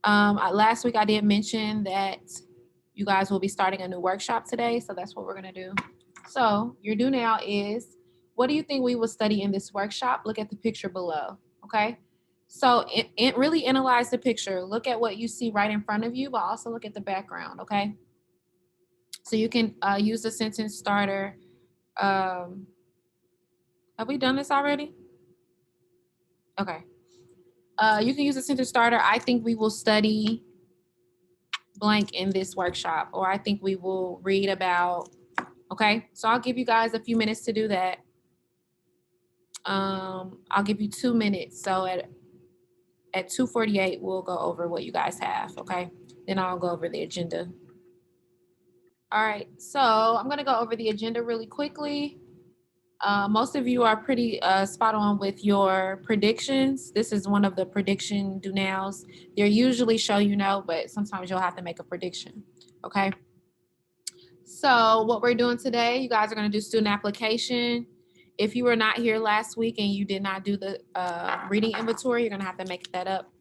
Last week I did mention that you guys will be starting a new workshop today, so that's what we're gonna do. So your do now is, what do you think we will study in this workshop? Look at the picture below, okay? So it really analyze the picture. Look at what you see right in front of you, but also look at the background, okay? So you can use the sentence starter. Um, have we done this already? Okay. You can use the sentence starter. I think we will study blank in this workshop, or I think we will read about. Okay, so I'll give you guys a few minutes to do that. I'll give you 2 minutes. So at 2:48, we'll go over what you guys have. Okay, then I'll go over the agenda. All right, so I'm gonna go over the agenda really quickly. Most of you are pretty spot on with your predictions. This is one of the prediction do nows. They're usually show you know, but sometimes you'll have to make a prediction. Okay. So what we're doing today, you guys are going to do student application. If you were not here last week and you did not do the reading inventory, you're going to have to make that up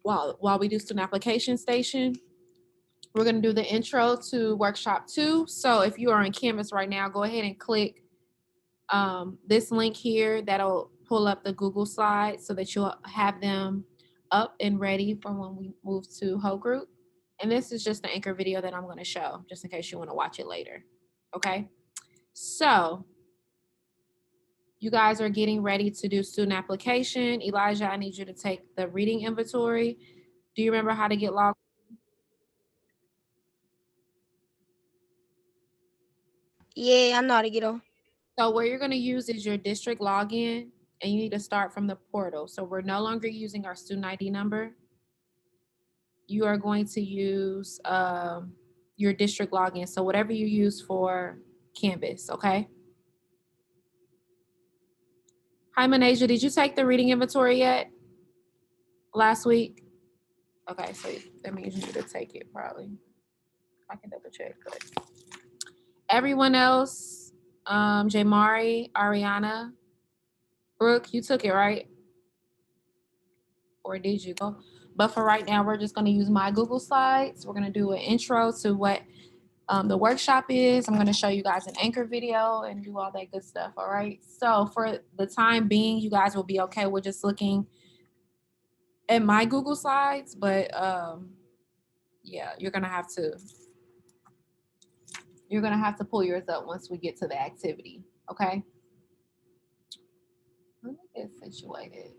while we do student application station. We're going to do the intro to workshop 2. So if you are in Canvas right now, go ahead and click this link here. That'll pull up the Google slides so that you'll have them up and ready for when we move to whole group. And this is just the anchor video that I'm going to show, just in case you want to watch it later. Okay. So you guys are getting ready to do student application. Elijah, I need you to take the reading inventory. Do you remember how to get logged? Yeah, I know how to get on. So what you're going to use is your district login, and you need to start from the portal. So we're no longer using our student ID number. You are going to use your district login. So whatever you use for Canvas, okay? Hi, Manasia, did you take the reading inventory yet last week? Okay, so that means you need to take it probably. I can double check, but everyone else, Jamari, Ariana, Brooke, you took it, right? Or did you go? But for right now, we're just going to use my Google Slides. We're going to do an intro to what the workshop is. I'm going to show you guys an anchor video and do all that good stuff. All right. So for the time being, you guys will be okay. We're just looking at my Google Slides, but yeah, you're gonna have to pull yours up once we get to the activity. Okay. Let me get situated.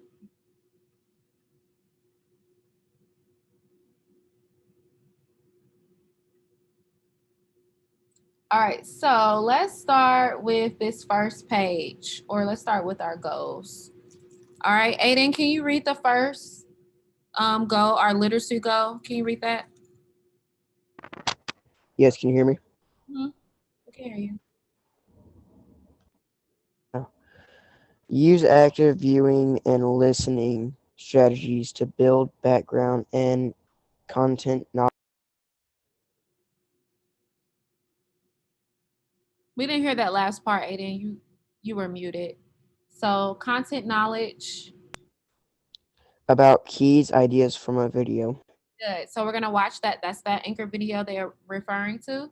All right, so let's start with this first page, or let's start with our goals. All right, Aiden, can you read the first goal, our literacy goal? Can you read that? Yes, can you hear me? Mm-hmm. I can hear you. Oh. Use active viewing and listening strategies to build background and content knowledge. We didn't hear that last part, Aiden. You were muted. So content knowledge. About keys ideas from a video. Good. So we're gonna watch that. That's that anchor video they're referring to.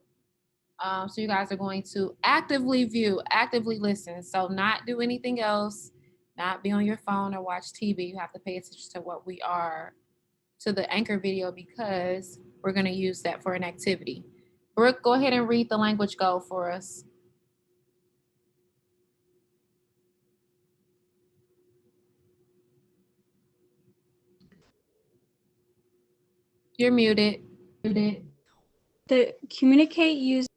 So you guys are going to actively view, actively listen. So not do anything else, not be on your phone or watch TV. You have to pay attention to what we are to the anchor video because we're gonna use that for an activity. Brooke, go ahead and read the language goal for us. You're muted. The communicate use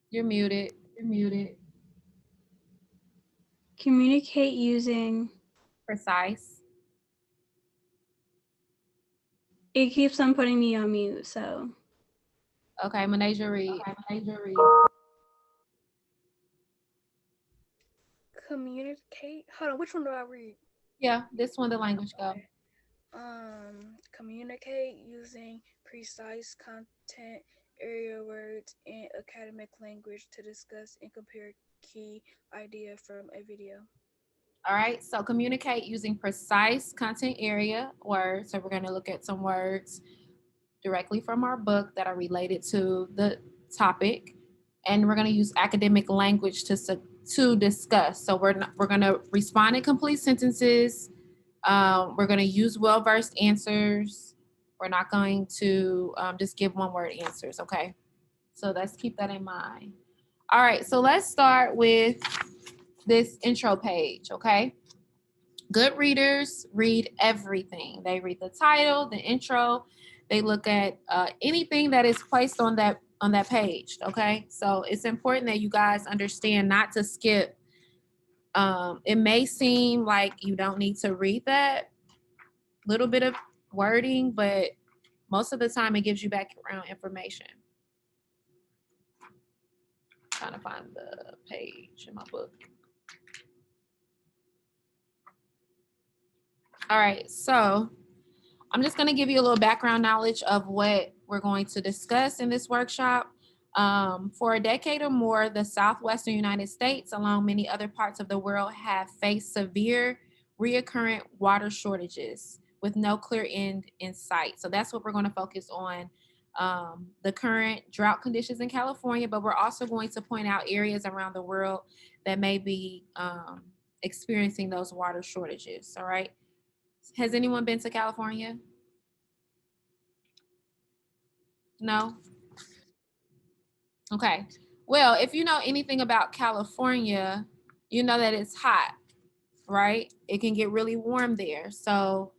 You're muted. communicate using Precise. it keeps on putting me on mute, so Okay, Manasia read. Communicate. Hold on, which one do I read? Yeah, this one, the language go. Communicate using precise content, area words, and academic language to discuss and compare key idea from a video. All right, so communicate using precise content area words. So we're going to look at some words directly from our book that are related to the topic, and we're going to use academic language to discuss. So we're going to respond in complete sentences. We're going to use well-versed answers. We're not going to just give one-word answers, okay? So let's keep that in mind. All right, so let's start with this intro page, okay? Good readers read everything. They read the title, the intro. They look at anything that is placed on that page, okay? So it's important that you guys understand not to skip. It may seem like you don't need to read that little bit of wording, but most of the time it gives you background information. Trying to find the page in my book. All right, so I'm just going to give you a little background knowledge of what we're going to discuss in this workshop. For a decade or more, the Southwestern United States, along many other parts of the world, have faced severe reoccurrent water shortages with no clear end in sight. So that's what we're going to focus on, the current drought conditions in California, but we're also going to point out areas around the world that may be experiencing those water shortages, all right? Has anyone been to California? No? Okay. Well, if you know anything about California, you know that it's hot, right? It can get really warm there. So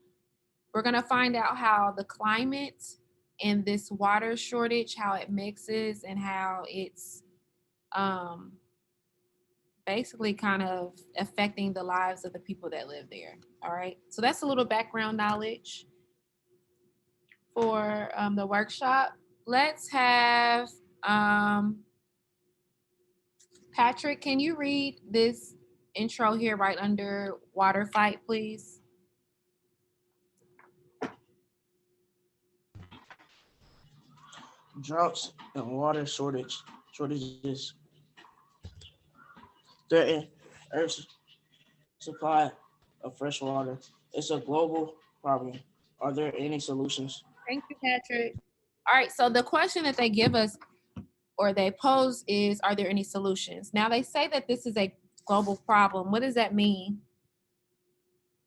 we're going to find out how the climate and this water shortage, how it mixes and how it's basically kind of affecting the lives of the people that live there. All right. So that's a little background knowledge for the workshop. Let's have Patrick, can you read this intro here right under water fight, please? Droughts and water shortages threaten Earth's supply of fresh water. It's a global problem. Are there any solutions? Thank you, Patrick. All right, so the question that they give us or they pose is, are there any solutions? Now they say that this is a global problem. What does that mean?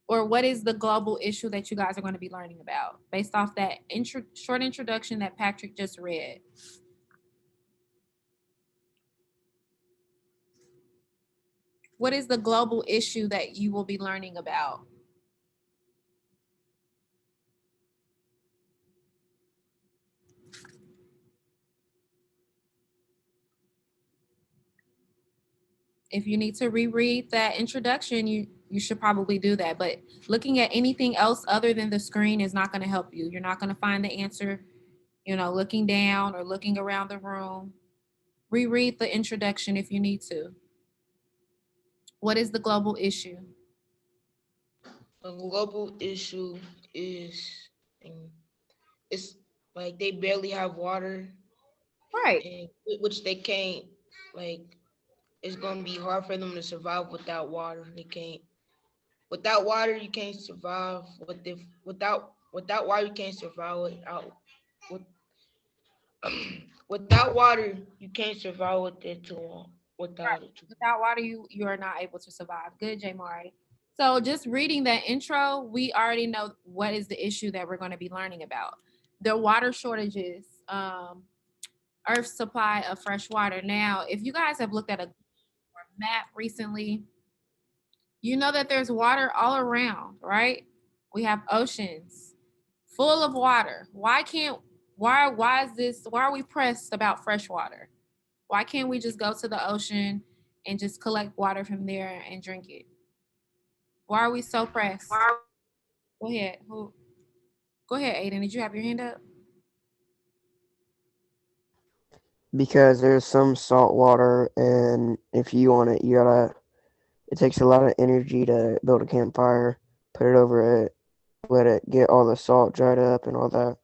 Or what is the global issue that you guys are going to be learning about based off that short introduction that Patrick just read? What is the global issue that you will be learning about? If you need to reread that introduction, you should probably do that. But looking at anything else other than the screen is not going to help you. You're not going to find the answer, looking down or looking around the room. Reread the introduction if you need to. What is the global issue? A global issue is, it's like they barely have water, Right. and which they can't, like, it's gonna be hard for them to survive without water. They can't. Without water, you can't survive. Without water, you can't survive with, without water, you can't survive with it too long. Right. Without it too. Without water, you are not able to survive. Good, J. Mari. So just reading that intro, we already know what is the issue that we're going to be learning about. The water shortages, Earth's supply of fresh water. Now, if you guys have looked at a map recently, you know that there's water all around, right? We have oceans full of water. Why are we pressed about fresh water? Why can't we just go to the ocean and just collect water from there and drink it? Why are we so pressed? Go ahead. Go ahead, Aiden. Did you have your hand up? Because there's some salt water, and if you want it, it takes a lot of energy to build a campfire, put it over it, let it get all the salt dried up and all that.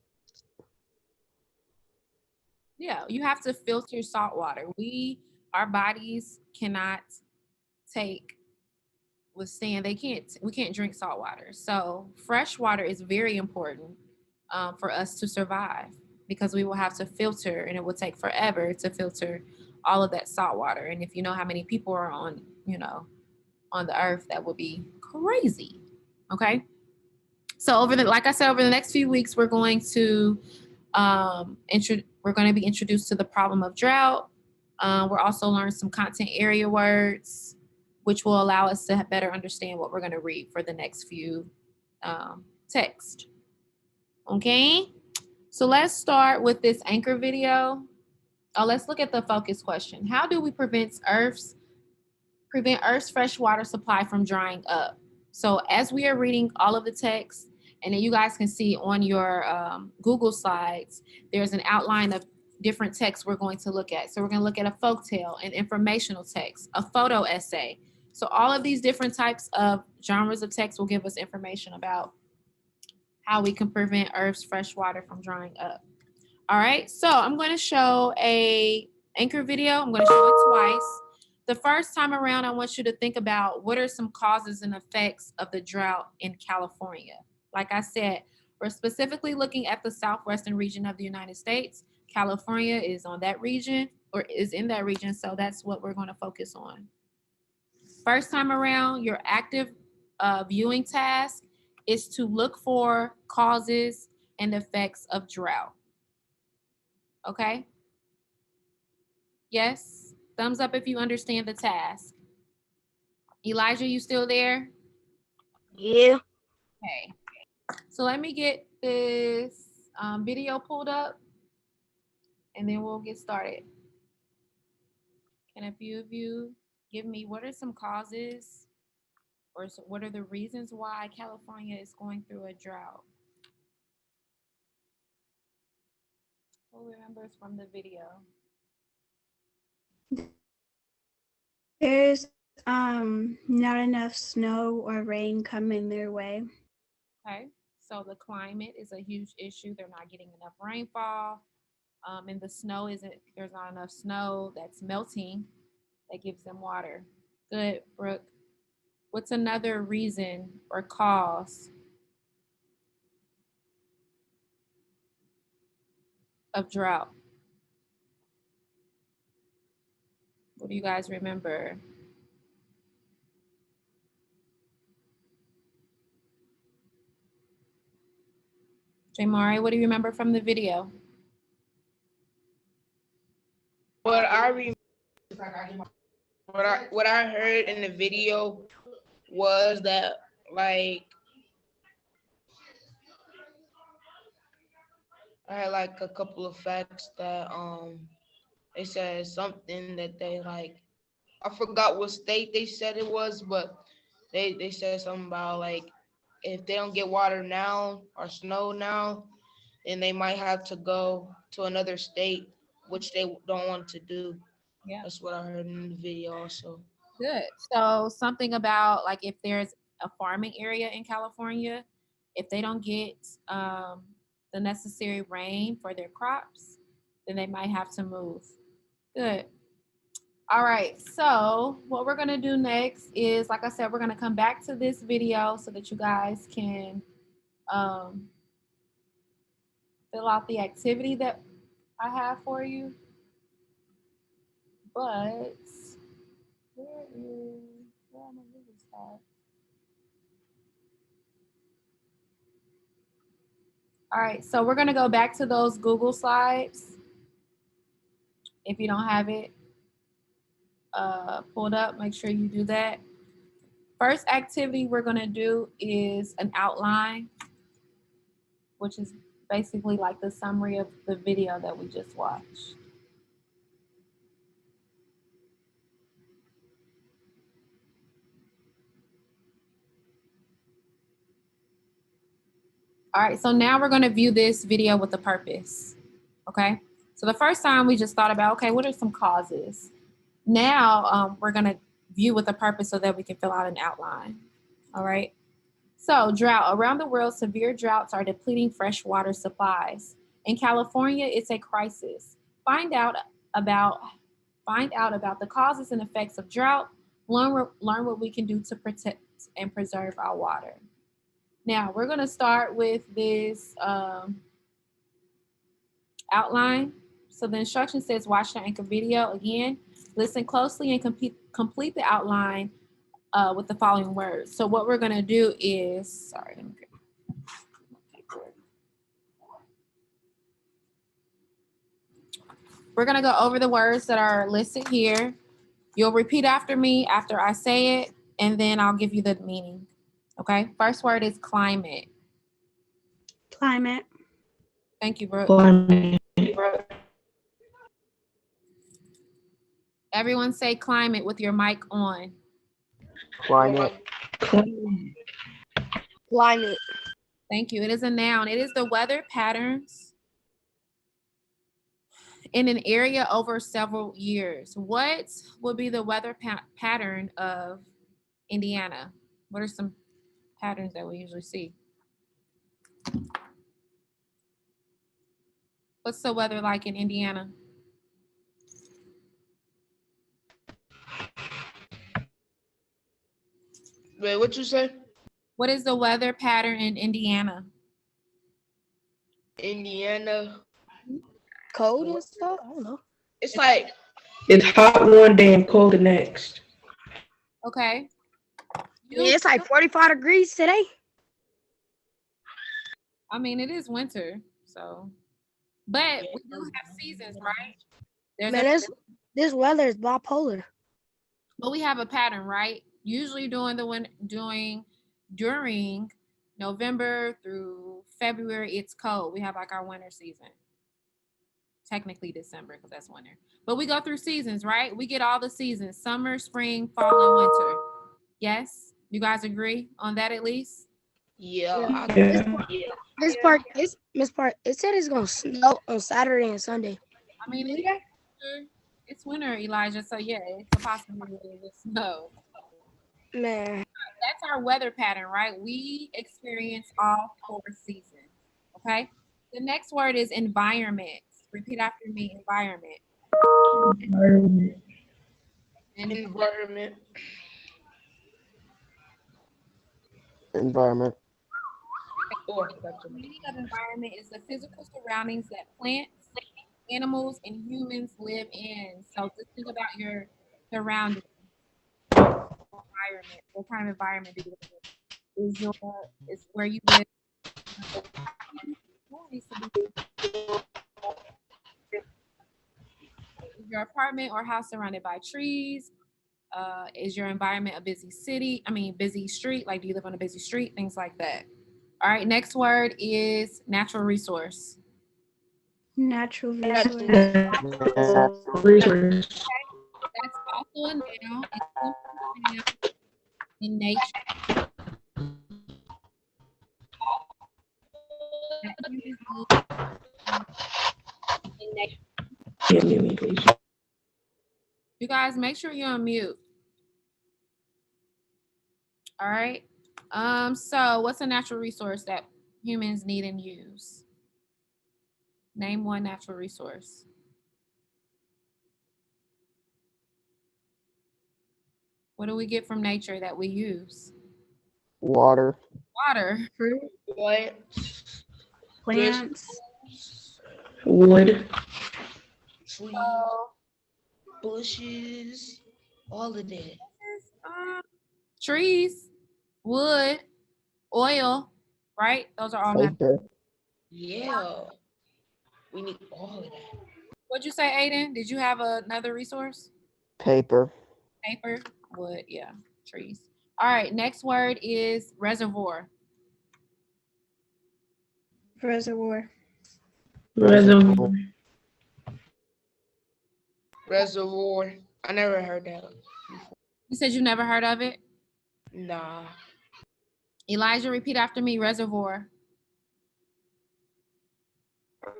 Yeah, you have to filter salt water. Our bodies cannot take was saying, we can't drink salt water. So fresh water is very important for us to survive, because we will have to filter, and it will take forever to filter all of that salt water. And if you know how many people are on, on the earth, that would be crazy. Okay. So like I said, over the next few weeks, we're going to be introduced to the problem of drought. We're also learning some content area words, which will allow us to better understand what we're going to read for the next few texts. Okay, so let's start with this anchor video. Let's look at the focus question. How do we prevent Earth's fresh water supply from drying up? So as we are reading all of the text, and then you guys can see on your Google slides, there's an outline of different texts we're going to look at. So we're going to look at a folktale, an informational text, a photo essay. So all of these different types of genres of text will give us information about how we can prevent Earth's fresh water from drying up. All right, so I'm going to show a anchor video. I'm going to show it twice. The first time around, I want you to think about what are some causes and effects of the drought in California. Like I said, we're specifically looking at the southwestern region of the United States. California is on that region, or is in that region, so that's what we're going to focus on. First time around, your active viewing task is to look for causes and effects of drought. Okay? Yes? Thumbs up if you understand the task. Elijah, you still there? Yeah. Okay. So let me get this video pulled up, and then we'll get started. Can a few of you give me what are some causes, or what are the reasons why California is going through a drought? Who remembers from the video? There's not enough snow or rain coming their way. Okay, so the climate is a huge issue. They're not getting enough rainfall, and the snow there's not enough snow that's melting that gives them water. Good, Brooke. What's another reason or cause of drought? What do you guys remember? Jamari, what do you remember from the video? What I heard in the video was that, like, I had like a couple of facts that they said something that they like, I forgot what state they said it was, but they said something about like if they don't get water now or snow now, then they might have to go to another state, which they don't want to do. Yeah. That's what I heard in the video also. Good. So something about like if there's a farming area in California, if they don't get the necessary rain for their crops, then they might have to move. Good. All right, so what we're gonna do next is, like I said, we're gonna come back to this video so that you guys can fill out the activity that I have for you. But where are my Google Slides? All right, so we're gonna go back to those Google Slides. If you don't have it pulled up, make sure you do that. First activity we're gonna do is an outline, which is basically like the summary of the video that we just watched. All right, so now we're gonna view this video with a purpose, okay? So the first time we just thought about, okay, what are some causes? Now we're gonna view with a purpose so that we can fill out an outline, all right? So drought. Around the world, severe droughts are depleting fresh water supplies. In California, it's a crisis. Find out about the causes and effects of drought. Learn what we can do to and preserve our water. Now, we're going to start with this outline. So the instruction says watch the anchor video again. Listen closely and complete the outline with the following words. So what we're going to do is, sorry, let me get my paper. We're going to go over the words that are listed here. You'll repeat after me after I say it, and then I'll give you the meaning. Okay, first word is climate. Climate. Thank you, Brooke. Climate. Everyone say climate with your mic on. Climate. Climate. Thank you. It is a noun. It is the weather patterns in an area over several years. What would be the weather pattern of Indiana? What are some patterns that we usually see? What's the weather like in Indiana? Wait, what you say? What is the weather pattern in Indiana? Indiana. Cold and stuff. I don't know. It's like It's hot one day and cold the next. Okay. Yeah, it's like 45 degrees today. I mean, it is winter, so. But we do have seasons, right? There's Man, this weather is bipolar. but we have a pattern, right? Usually during November through February, it's cold. We have like our winter season. Technically December, because that's winter. But we go through seasons, right? We get all the seasons: summer, spring, fall, and winter. Yes? You guys agree on that at least? yeah. This part, it said it's gonna snow on Saturday and Sunday. I mean, it's winter, Elijah. So yeah, it's a possibility it will snow. Man, That's our weather pattern, right? We experience all 4 seasons. Okay. The next word is environment. Repeat after me. Environment. Environment. Environment. The meaning of environment is the physical surroundings that plants, animals, and humans live in. So just think about your surroundings. Environment. What kind of environment do you live in? Is where you live? Is your apartment or house surrounded by trees? Is your environment a busy busy street? Like, do you live on a busy street? Things like that. All right, next word is natural resource. Natural resource. Resource. That's also a noun. It's in nature. Yeah, me, please. You guys, make sure you're on mute. All right. So what's a natural resource that humans need and use? Name one natural resource. What do we get from nature that we use? Water. Water. Fruit. What? Plants. Wood. Trees. Bushes. All of that. Trees, wood, oil, right? Those are all natural. Paper. Yeah. We need all of that. What'd you say, Aiden? Did you have another resource? Paper. Paper, wood, yeah, trees. All right, next word is reservoir. Reservoir. Reservoir. Reservoir. I never heard that before. You said you never heard of it? Nah. Elijah, repeat after me, reservoir.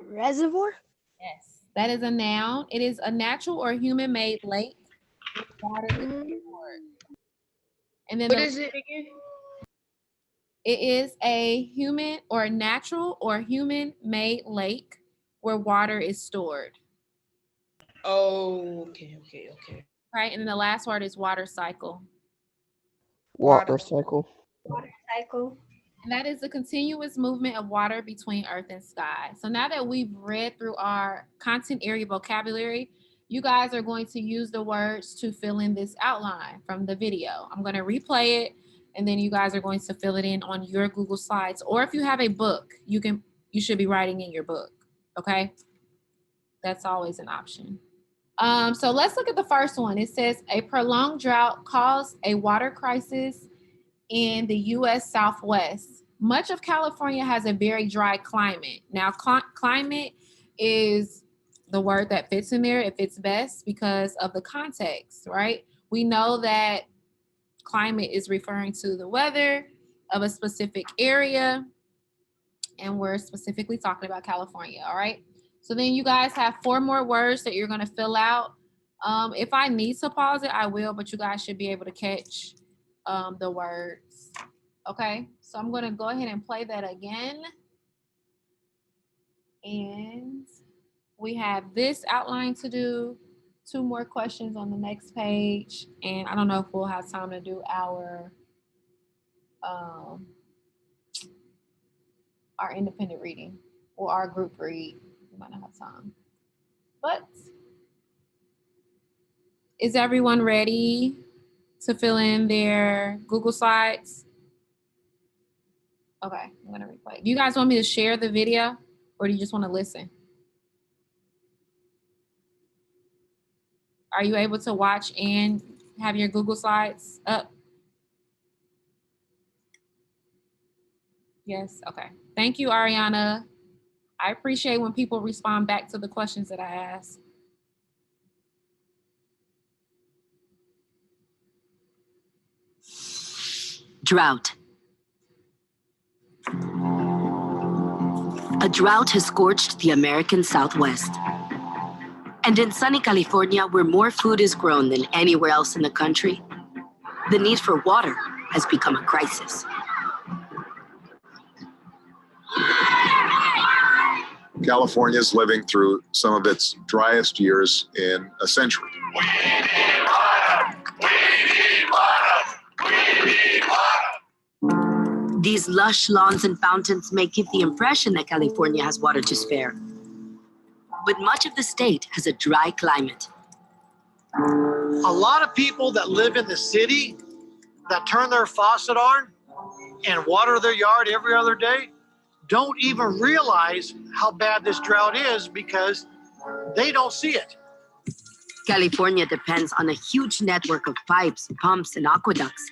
reservoir. Yes. That is a noun. It is a natural or human-made lake. Water is stored. And then What is it again? it is a human or natural or human-made lake where water is stored. Oh, okay. Right? And then the last word is water cycle. Water cycle. Water cycle. And that is the continuous movement of water between earth and sky. So now that we've read through our content area vocabulary, you guys are going to use the words to fill in this outline from the video. I'm going to replay it, and then you guys are going to fill it in on your Google Slides. Or if you have a book, you should be writing in your book, okay? That's always an option. So let's look at the first one. It says, a prolonged drought caused a water crisis in the U.S. Southwest. Much of California has a very dry climate. Now, climate is the word that fits in there. It fits best because of the context, right? We know that climate is referring to the weather of a specific area, and we're specifically talking about California, all right? So then you guys have 4 more words that you're gonna fill out. If I need to pause it, I will, but you guys should be able to catch the words, okay? So I'm gonna go ahead and play that again. And we have this outline to do, 2 more questions on the next page, and I don't know if we'll have time to do our independent reading or our group read. We might not have time. But is everyone ready to fill in their Google Slides? Okay, I'm gonna replay. Do you guys want me to share the video or do you just want to listen? Are you able to watch and have your Google Slides up? Yes, okay. Thank you, Ariana. I appreciate when people respond back to the questions that I ask. Drought. A drought has scorched the American Southwest. And in sunny California, where more food is grown than anywhere else in the country, the need for water has become a crisis. California is living through some of its driest years in a century. These lush lawns and fountains may give the impression that California has water to spare. But much of the state has a dry climate. A lot of people that live in the city that turn their faucet on and water their yard every other day don't even realize how bad this drought is because they don't see it. California depends on a huge network of pipes, pumps, and aqueducts.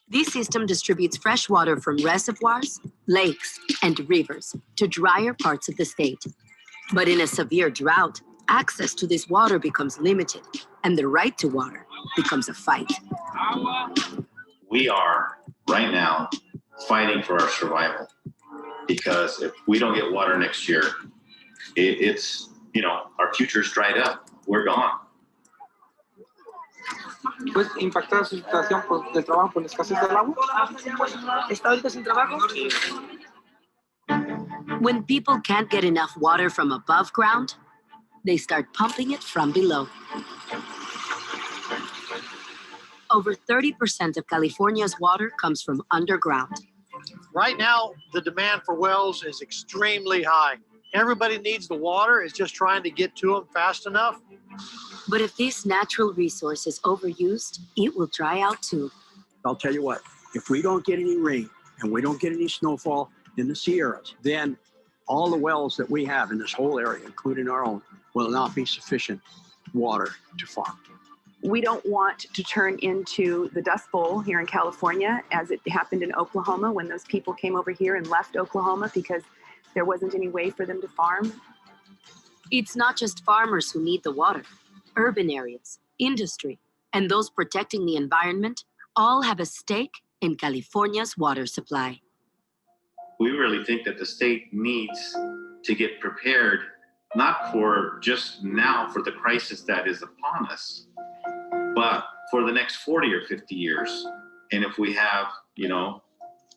This system distributes fresh water from reservoirs, lakes, and rivers to drier parts of the state. But in a severe drought, access to this water becomes limited, and the right to water becomes a fight. We are, right now, fighting for our survival. Because if we don't get water next year, it's, our future's dried up. We're gone. Pues impactada su situación del trabajo por la escasez del agua. ¿Está ahorita sin trabajo? When people can't get enough water from above ground, they start pumping it from below. Over 30% of California's water comes from underground. Right now, the demand for wells is extremely high. Everybody needs the water. It's just trying to get to them fast enough. But if this natural resource is overused, it will dry out too. I'll tell you what, if we don't get any rain and we don't get any snowfall in the Sierras, then all the wells that we have in this whole area, including our own, will not be sufficient water to farm. We don't want to turn into the Dust Bowl here in California, as it happened in Oklahoma when those people came over here and left Oklahoma because there wasn't any way for them to farm. It's not just farmers who need the water. Urban areas, industry, and those protecting the environment all have a stake in California's water supply. We really think that the state needs to get prepared, not for just now for the crisis that is upon us, but for the next 40 or 50 years. And if we have,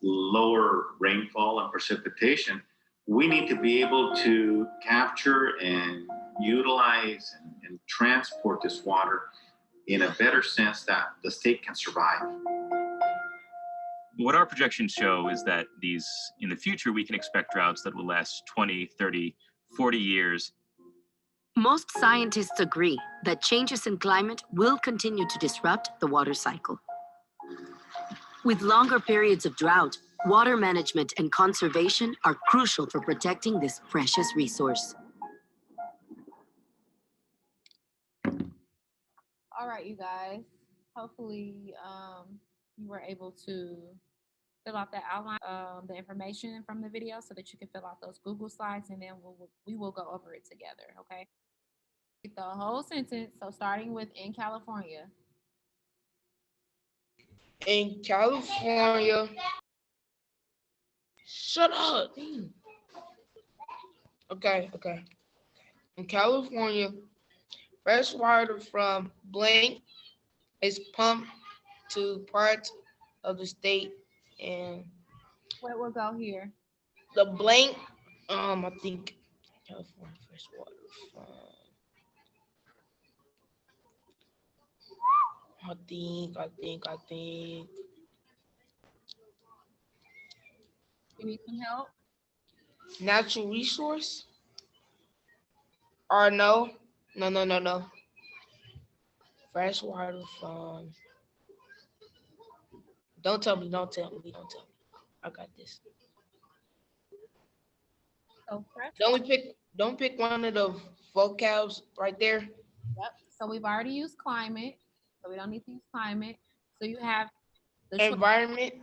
lower rainfall and precipitation, we need to be able to capture and utilize and transport this water in a better sense that the state can survive. what our projections show is that these, in the future, we can expect droughts that will last 20, 30, 40 years. Most scientists agree that changes in climate will continue to disrupt the water cycle. With longer periods of drought, water management and conservation are crucial for protecting this precious resource. All right, you guys. Hopefully, you were able to fill out that outline, the information from the video, so that you can fill out those Google slides, and then we will go over it together. Okay. The whole sentence. So starting with in California. In California. Shut up. Okay. In California, fresh water from blank is pumped to parts of the state, and What will go here? the blank, I think California fresh water from, I think. You need some help? Natural resource? Or no. Fresh water from, don't tell me. I got this. So fresh. Don't pick one of the vocabs right there. Yep. So we've already used climate, so we don't need to use climate. So you have the environment.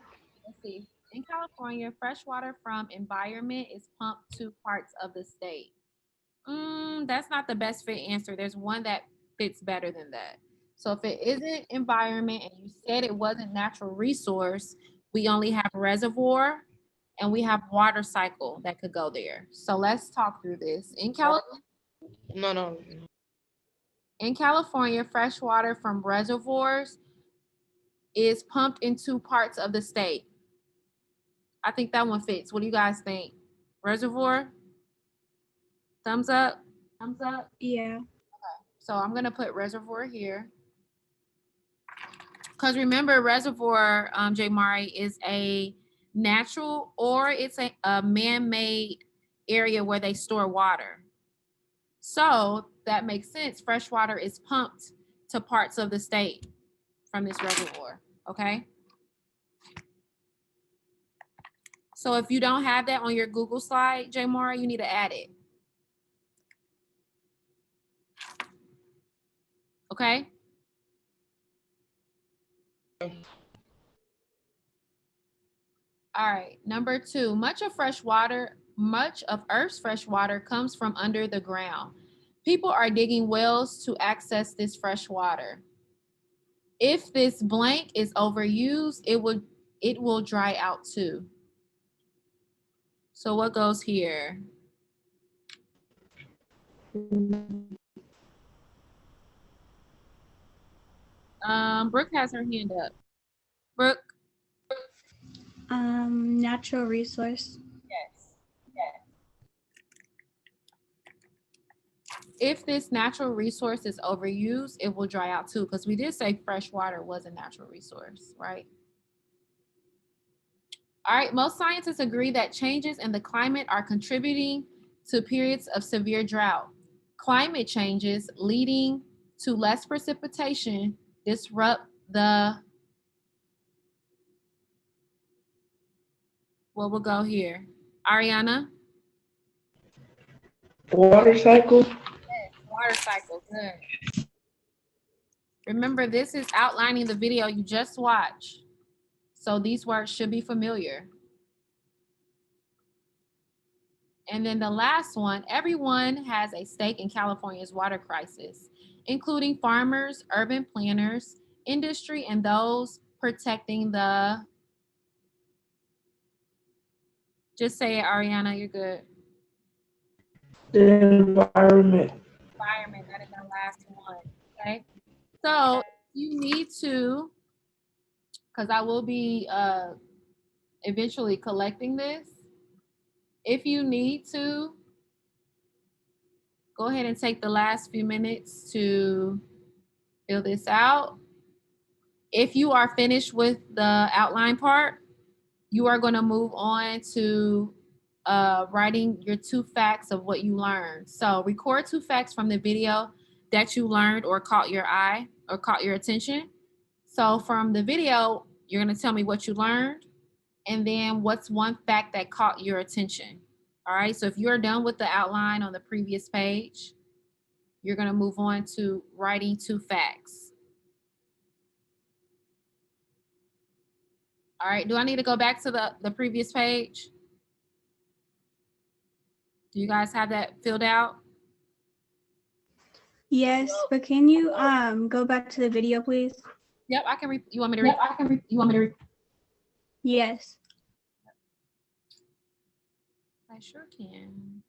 Let's see. In California, fresh water from environment is pumped to parts of the state. That's not the best fit answer. There's one that fits better than that. So if it isn't environment and you said it wasn't natural resource, we only have reservoir and we have water cycle that could go there. So let's talk through this. In California, No. In California, fresh water from reservoirs is pumped into parts of the state. I think that one fits. What do you guys think? Reservoir? Thumbs up? Thumbs up? Yeah. Okay. So I'm going to put reservoir here. Because remember, reservoir, J. Mari, is a natural or it's a man-made area where they store water. So that makes sense. Fresh water is pumped to parts of the state from this reservoir, okay? So if you don't have that on your Google slide, J. Mara, you need to add it. Okay? All right, number 2, much of Earth's fresh water comes from under the ground. People are digging wells to access this fresh water. If this blank is overused, it will dry out too. So what goes here? Brooke has her hand up. Brooke? Natural resource. Yes. If this natural resource is overused, it will dry out too, because we did say fresh water was a natural resource, right? All right, most scientists agree that changes in the climate are contributing to periods of severe drought. Climate changes leading to less precipitation disrupt the, what will go here? Ariana? Water cycle. Yes, water cycle, good. Remember, this is outlining the video you just watched. So these words should be familiar. And then the last one, everyone has a stake in California's water crisis, including farmers, urban planners, industry, and those protecting the, just say it, Ariana, you're good. The environment. Environment, that is the last one, okay? So you need to, because I will be eventually collecting this. If you need to, go ahead and take the last few minutes to fill this out. If you are finished with the outline part, you are going to move on to writing your 2 facts of what you learned. So record 2 facts from the video that you learned or caught your eye or caught your attention. So from the video, you're going to tell me what you learned and then what's 1 fact that caught your attention. All right, so if you're done with the outline on the previous page, you're going to move on to writing 2 facts. All right, do I need to go back to the previous page? Do you guys have that filled out? Yes, but can you go back to the video, please? Yep, I can you want me to read? You want me to read? Yes. I sure can.